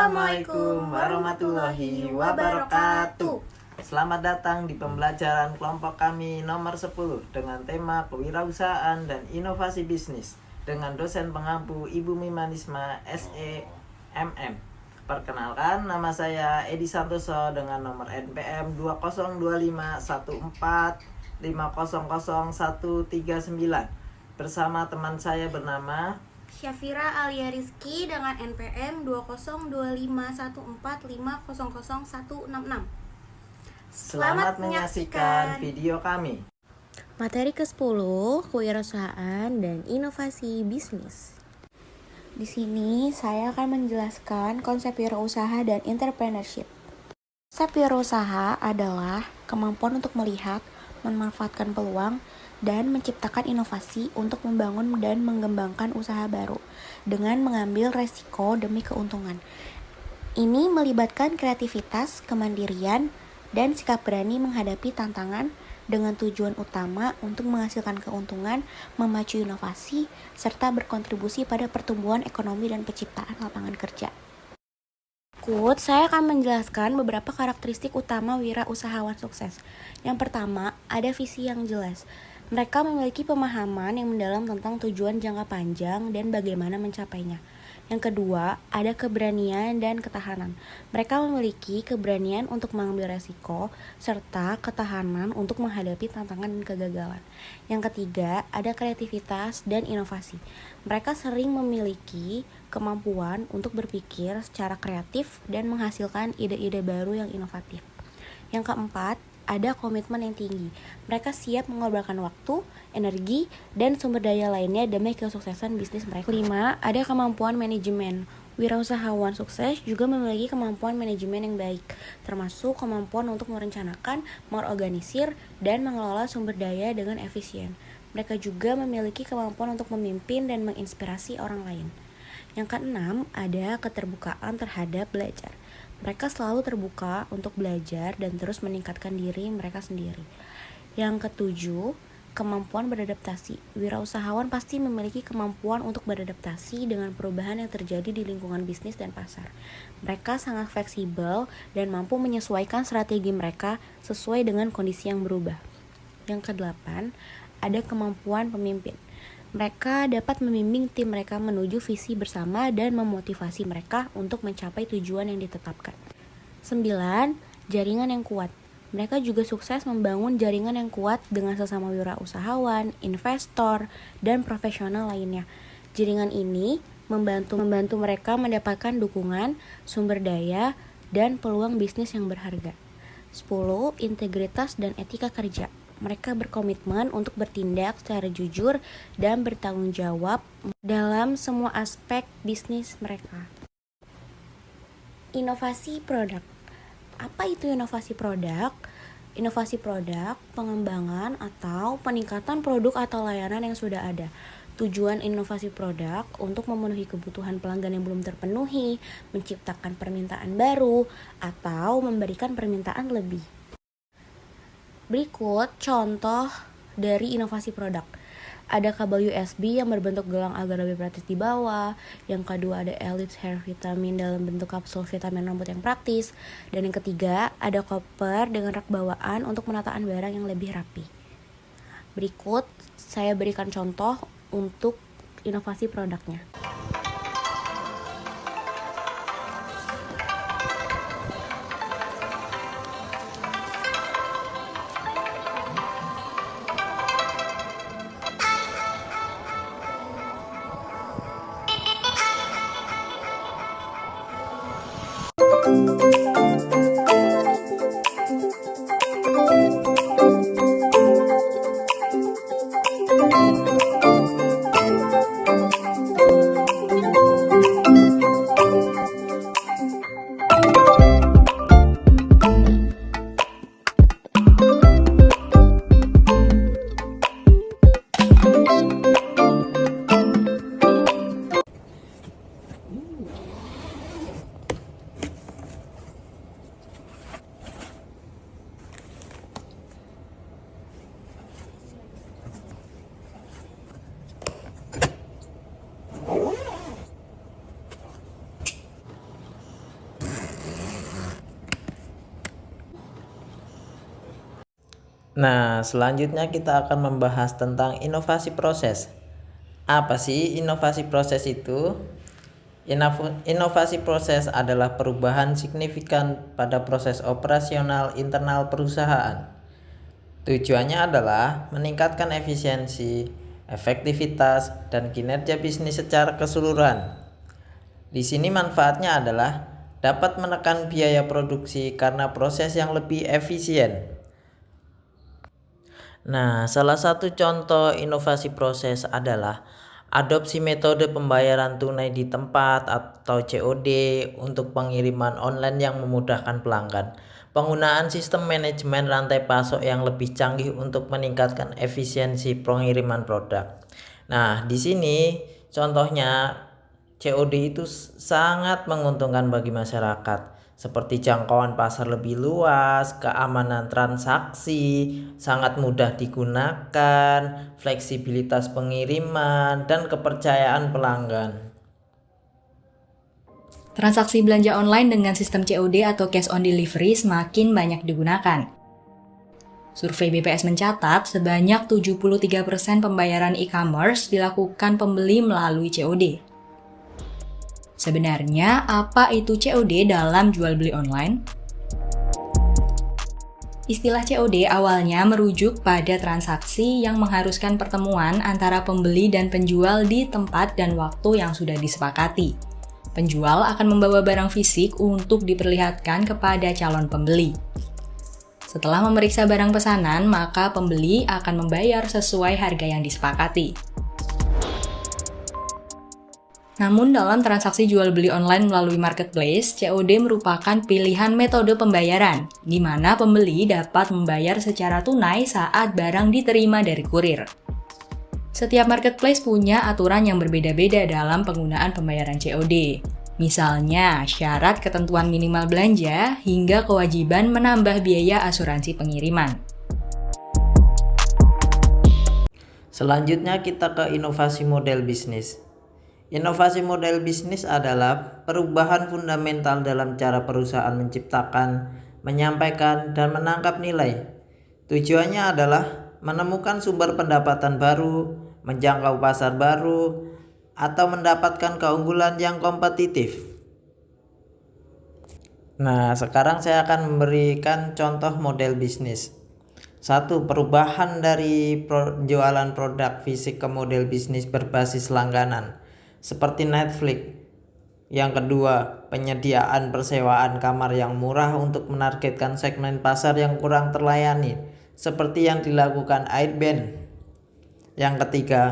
Assalamualaikum warahmatullahi wabarakatuh. Selamat datang di pembelajaran kelompok kami nomor 10 dengan tema kewirausahaan dan inovasi bisnis dengan dosen pengampu Ibu Mimanisma SEMM. Perkenalkan, nama saya Edi Santoso dengan nomor NPM 202514500139 bersama teman saya bernama Syafira Alia Rizky dengan NPM 202514500166. Selamat menyaksikan video kami. Materi ke-10, kewirausahaan dan inovasi bisnis. Di sini saya akan menjelaskan konsep wirausaha dan entrepreneurship. Konsep wirausaha adalah kemampuan untuk melihat, memanfaatkan peluang, dan menciptakan inovasi untuk membangun dan mengembangkan usaha baru dengan mengambil resiko demi keuntungan. Ini melibatkan kreativitas, kemandirian, dan sikap berani menghadapi tantangan dengan tujuan utama untuk menghasilkan keuntungan, memacu inovasi, serta berkontribusi pada pertumbuhan ekonomi dan penciptaan lapangan kerja. Saya akan menjelaskan beberapa karakteristik utama wirausahawan sukses. Yang pertama, ada visi yang jelas. Mereka memiliki pemahaman yang mendalam tentang tujuan jangka panjang dan bagaimana mencapainya. Yang kedua, ada keberanian dan ketahanan. Mereka memiliki keberanian untuk mengambil resiko, serta ketahanan untuk menghadapi tantangan dan kegagalan. Yang ketiga, ada kreativitas dan inovasi. Mereka sering memiliki kemampuan untuk berpikir secara kreatif dan menghasilkan ide-ide baru yang inovatif. Yang keempat, ada komitmen yang tinggi. Mereka siap mengorbankan waktu, energi, dan sumber daya lainnya demi kesuksesan bisnis mereka. 5. Ada kemampuan manajemen. Wirausahawan sukses juga memiliki kemampuan manajemen yang baik, termasuk kemampuan untuk merencanakan, mengorganisir, dan mengelola sumber daya dengan efisien. Mereka juga memiliki kemampuan untuk memimpin dan menginspirasi orang lain. Yang keenam, ada keterbukaan terhadap belajar. Mereka selalu terbuka untuk belajar dan terus meningkatkan diri mereka sendiri. Yang ketujuh, kemampuan beradaptasi. Wirausahawan pasti memiliki kemampuan untuk beradaptasi dengan perubahan yang terjadi di lingkungan bisnis dan pasar. Mereka sangat fleksibel dan mampu menyesuaikan strategi mereka sesuai dengan kondisi yang berubah. Yang kedelapan, ada kemampuan pemimpin. Mereka dapat membimbing tim mereka menuju visi bersama dan memotivasi mereka untuk mencapai tujuan yang ditetapkan. 9. Jaringan yang kuat. Mereka juga sukses membangun jaringan yang kuat dengan sesama wirausahawan, investor, dan profesional lainnya. Jaringan ini membantu mereka mendapatkan dukungan, sumber daya, dan peluang bisnis yang berharga. 10. Integritas dan etika kerja. Mereka berkomitmen untuk bertindak secara jujur dan bertanggung jawab dalam semua aspek bisnis mereka. Inovasi produk. Apa itu inovasi produk? Inovasi produk, pengembangan atau peningkatan produk atau layanan yang sudah ada. Tujuan inovasi produk untuk memenuhi kebutuhan pelanggan yang belum terpenuhi, menciptakan permintaan baru, atau memberikan permintaan lebih. Berikut contoh dari inovasi produk. Ada kabel USB yang berbentuk gelang agar lebih praktis dibawa. Yang kedua, ada Ellipse Hair Vitamin dalam bentuk kapsul vitamin rambut yang praktis. Dan yang ketiga, ada koper dengan rak bawaan untuk penataan barang yang lebih rapi. Berikut saya berikan contoh untuk inovasi produknya. Nah, selanjutnya kita akan membahas tentang inovasi proses. Apa sih inovasi proses itu? Inovasi proses adalah perubahan signifikan pada proses operasional internal perusahaan. Tujuannya adalah meningkatkan efisiensi, efektivitas, dan kinerja bisnis secara keseluruhan. Di sini manfaatnya adalah dapat menekan biaya produksi karena proses yang lebih efisien. Nah, salah satu contoh inovasi proses adalah adopsi metode pembayaran tunai di tempat atau COD untuk pengiriman online yang memudahkan pelanggan. Penggunaan sistem manajemen rantai pasok yang lebih canggih untuk meningkatkan efisiensi pengiriman produk. Nah, di sini contohnya COD itu sangat menguntungkan bagi masyarakat, seperti jangkauan pasar lebih luas, keamanan transaksi, sangat mudah digunakan, fleksibilitas pengiriman, dan kepercayaan pelanggan. Transaksi belanja online dengan sistem COD atau cash on delivery semakin banyak digunakan. Survei BPS mencatat sebanyak 73% pembayaran e-commerce dilakukan pembeli melalui COD. Sebenarnya, apa itu COD dalam jual beli online? Istilah COD awalnya merujuk pada transaksi yang mengharuskan pertemuan antara pembeli dan penjual di tempat dan waktu yang sudah disepakati. Penjual akan membawa barang fisik untuk diperlihatkan kepada calon pembeli. Setelah memeriksa barang pesanan, maka pembeli akan membayar sesuai harga yang disepakati. Namun dalam transaksi jual beli online melalui marketplace, COD merupakan pilihan metode pembayaran, di mana pembeli dapat membayar secara tunai saat barang diterima dari kurir. Setiap marketplace punya aturan yang berbeda-beda dalam penggunaan pembayaran COD. Misalnya, syarat ketentuan minimal belanja hingga kewajiban menambah biaya asuransi pengiriman. Selanjutnya kita ke inovasi model bisnis. Inovasi model bisnis adalah perubahan fundamental dalam cara perusahaan menciptakan, menyampaikan, dan menangkap nilai. Tujuannya adalah menemukan sumber pendapatan baru, menjangkau pasar baru, atau mendapatkan keunggulan yang kompetitif. Nah, sekarang saya akan memberikan contoh model bisnis. 1. Perubahan dari penjualan produk fisik ke model bisnis berbasis langganan, seperti Netflix. Yang kedua, penyediaan persewaan kamar yang murah untuk menargetkan segmen pasar yang kurang terlayani, seperti yang dilakukan Airbnb. Yang ketiga,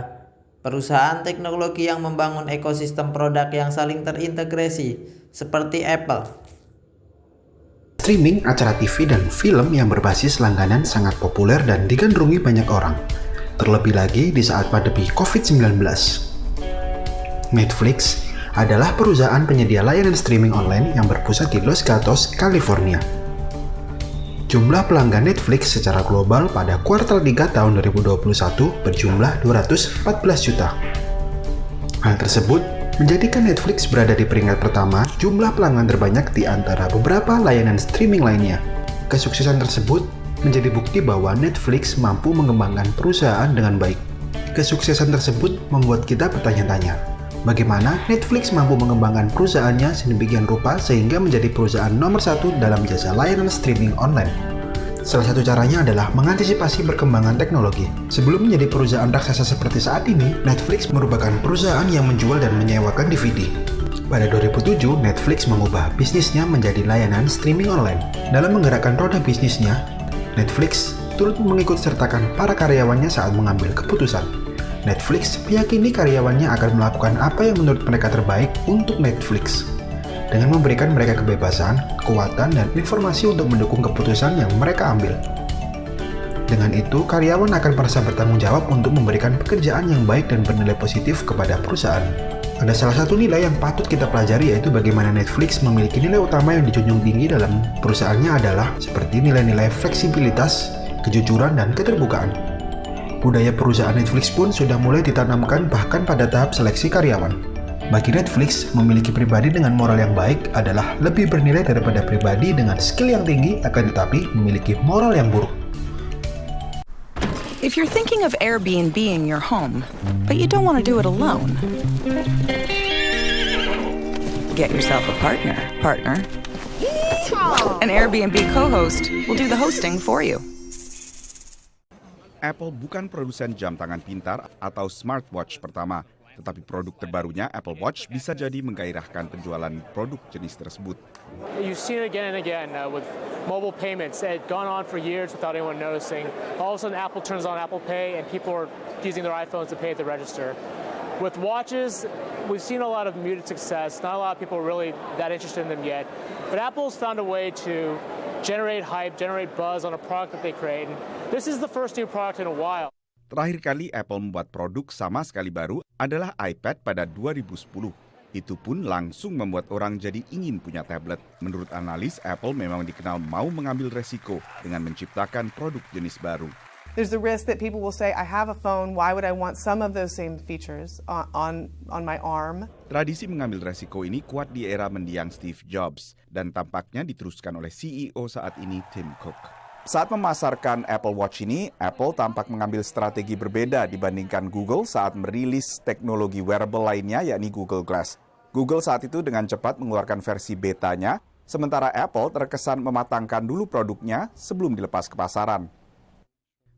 perusahaan teknologi yang membangun ekosistem produk yang saling terintegrasi, seperti Apple. Streaming acara TV dan film yang berbasis langganan sangat populer dan digandrungi banyak orang, terlebih lagi di saat pandemi COVID-19. Netflix adalah perusahaan penyedia layanan streaming online yang berpusat di Los Gatos, California. Jumlah pelanggan Netflix secara global pada kuartal 3 tahun 2021 berjumlah 214 juta. Hal tersebut menjadikan Netflix berada di peringkat pertama jumlah pelanggan terbanyak di antara beberapa layanan streaming lainnya. Kesuksesan tersebut menjadi bukti bahwa Netflix mampu mengembangkan perusahaan dengan baik. Kesuksesan tersebut membuat kita bertanya-tanya, bagaimana Netflix mampu mengembangkan perusahaannya sedemikian rupa sehingga menjadi perusahaan nomor 1 dalam jasa layanan streaming online? Salah satu caranya adalah mengantisipasi perkembangan teknologi. Sebelum menjadi perusahaan raksasa seperti saat ini, Netflix merupakan perusahaan yang menjual dan menyewakan DVD. Pada 2007, Netflix mengubah bisnisnya menjadi layanan streaming online. Dalam menggerakkan roda bisnisnya, Netflix turut mengikut sertakan para karyawannya saat mengambil keputusan. Netflix meyakini karyawannya akan melakukan apa yang menurut mereka terbaik untuk Netflix, dengan memberikan mereka kebebasan, kekuatan, dan informasi untuk mendukung keputusan yang mereka ambil. Dengan itu, karyawan akan merasa bertanggung jawab untuk memberikan pekerjaan yang baik dan bernilai positif kepada perusahaan. Ada salah satu nilai yang patut kita pelajari, yaitu bagaimana Netflix memiliki nilai utama yang dijunjung tinggi dalam perusahaannya adalah seperti nilai-nilai fleksibilitas, kejujuran, dan keterbukaan. Budaya perusahaan Netflix pun sudah mulai ditanamkan bahkan pada tahap seleksi karyawan. Bagi Netflix, memiliki pribadi dengan moral yang baik adalah lebih bernilai daripada pribadi dengan skill yang tinggi akan tetapi memiliki moral yang buruk. If you're thinking of Airbnb-ing your home, but you don't want to do it alone, get yourself a partner. An Airbnb co-host will do the hosting for you. Apple bukan produsen jam tangan pintar atau smartwatch pertama, tetapi produk terbarunya Apple Watch bisa jadi menggairahkan penjualan produk jenis tersebut. You've seen it again and again with mobile payments. It had gone on for years without anyone noticing. All of a sudden, Apple turns on Apple Pay, and people are using their iPhones to pay at the register. With watches, we've seen a lot of muted success. Not a lot of people are really that interested in them yet. But Apple's found a way to generate hype, generate buzz on a product that they create. And this is the first new product in a while. Terakhir kali Apple membuat produk sama sekali baru adalah iPad pada 2010. Itu pun langsung membuat orang jadi ingin punya tablet. Menurut analis, Apple memang dikenal mau mengambil resiko dengan menciptakan produk jenis baru. There's the risk that people will say, I have a phone, why would I want some of those same features on my arm? Tradisi mengambil resiko ini kuat di era mendiang Steve Jobs dan tampaknya diteruskan oleh CEO saat ini Tim Cook. Saat memasarkan Apple Watch ini, Apple tampak mengambil strategi berbeda dibandingkan Google saat merilis teknologi wearable lainnya yakni Google Glass. Google saat itu dengan cepat mengeluarkan versi betanya, sementara Apple terkesan mematangkan dulu produknya sebelum dilepas ke pasaran.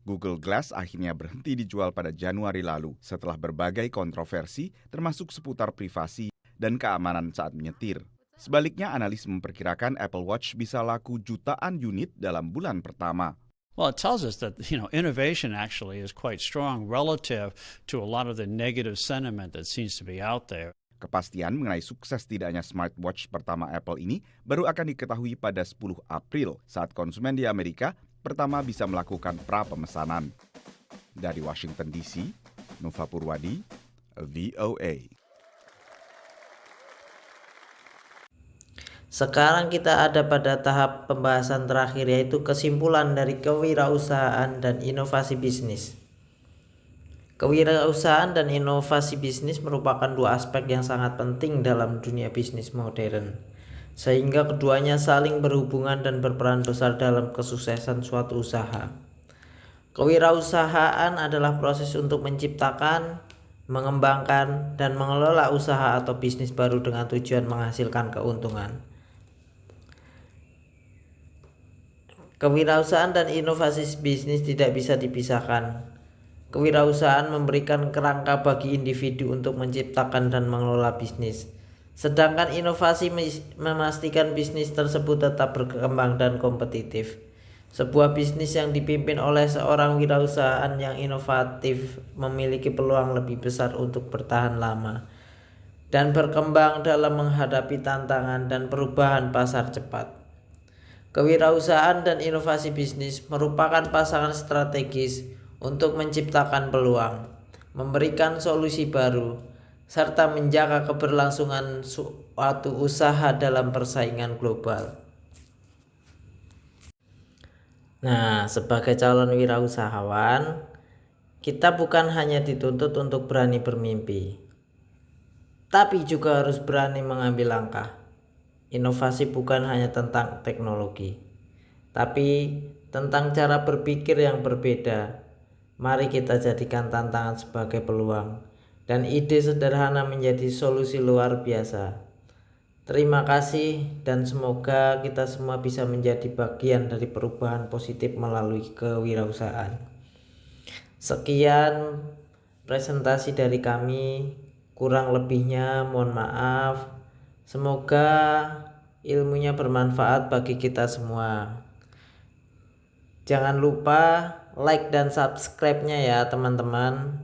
Google Glass akhirnya berhenti dijual pada Januari lalu setelah berbagai kontroversi termasuk seputar privasi dan keamanan saat menyetir. Sebaliknya, analis memperkirakan Apple Watch bisa laku jutaan unit dalam bulan pertama. Well, it tells us that, innovation actually is quite strong relative to a lot of the negative sentiment that seems to be out there. Kepastian mengenai sukses tidaknya smartwatch pertama Apple ini baru akan diketahui pada 10 April saat konsumen di Amerika pertama bisa melakukan pra-pemesanan. Dari Washington DC, Nova Purwadi, VOA. Sekarang kita ada pada tahap pembahasan terakhir, yaitu kesimpulan dari kewirausahaan dan inovasi bisnis. Kewirausahaan dan inovasi bisnis merupakan dua aspek yang sangat penting dalam dunia bisnis modern, sehingga keduanya saling berhubungan dan berperan besar dalam kesuksesan suatu usaha. Kewirausahaan adalah proses untuk menciptakan, mengembangkan, dan mengelola usaha atau bisnis baru dengan tujuan menghasilkan keuntungan. Kewirausahaan dan inovasi bisnis tidak bisa dipisahkan. Kewirausahaan memberikan kerangka bagi individu untuk menciptakan dan mengelola bisnis. Sedangkan inovasi memastikan bisnis tersebut tetap berkembang dan kompetitif. Sebuah bisnis yang dipimpin oleh seorang wirausahaan yang inovatif memiliki peluang lebih besar untuk bertahan lama dan berkembang dalam menghadapi tantangan dan perubahan pasar cepat. Kewirausahaan dan inovasi bisnis merupakan pasangan strategis untuk menciptakan peluang, memberikan solusi baru, serta menjaga keberlangsungan suatu usaha dalam persaingan global. Nah, sebagai calon wirausahawan, kita bukan hanya dituntut untuk berani bermimpi, tapi juga harus berani mengambil langkah. Inovasi bukan hanya tentang teknologi, tapi tentang cara berpikir yang berbeda. Mari kita jadikan tantangan sebagai peluang dan ide sederhana menjadi solusi luar biasa. Terima kasih dan semoga kita semua bisa menjadi bagian dari perubahan positif melalui kewirausahaan. Sekian presentasi dari kami, kurang lebihnya mohon maaf. Semoga ilmunya bermanfaat bagi kita semua. Jangan lupa like dan subscribe-nya ya teman-teman.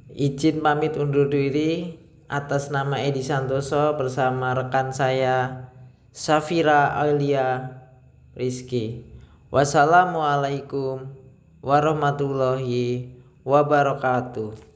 Izin pamit undur diri atas nama Edi Santoso bersama rekan saya Safira Aulia Rizky. Wassalamualaikum warahmatullahi wabarakatuh.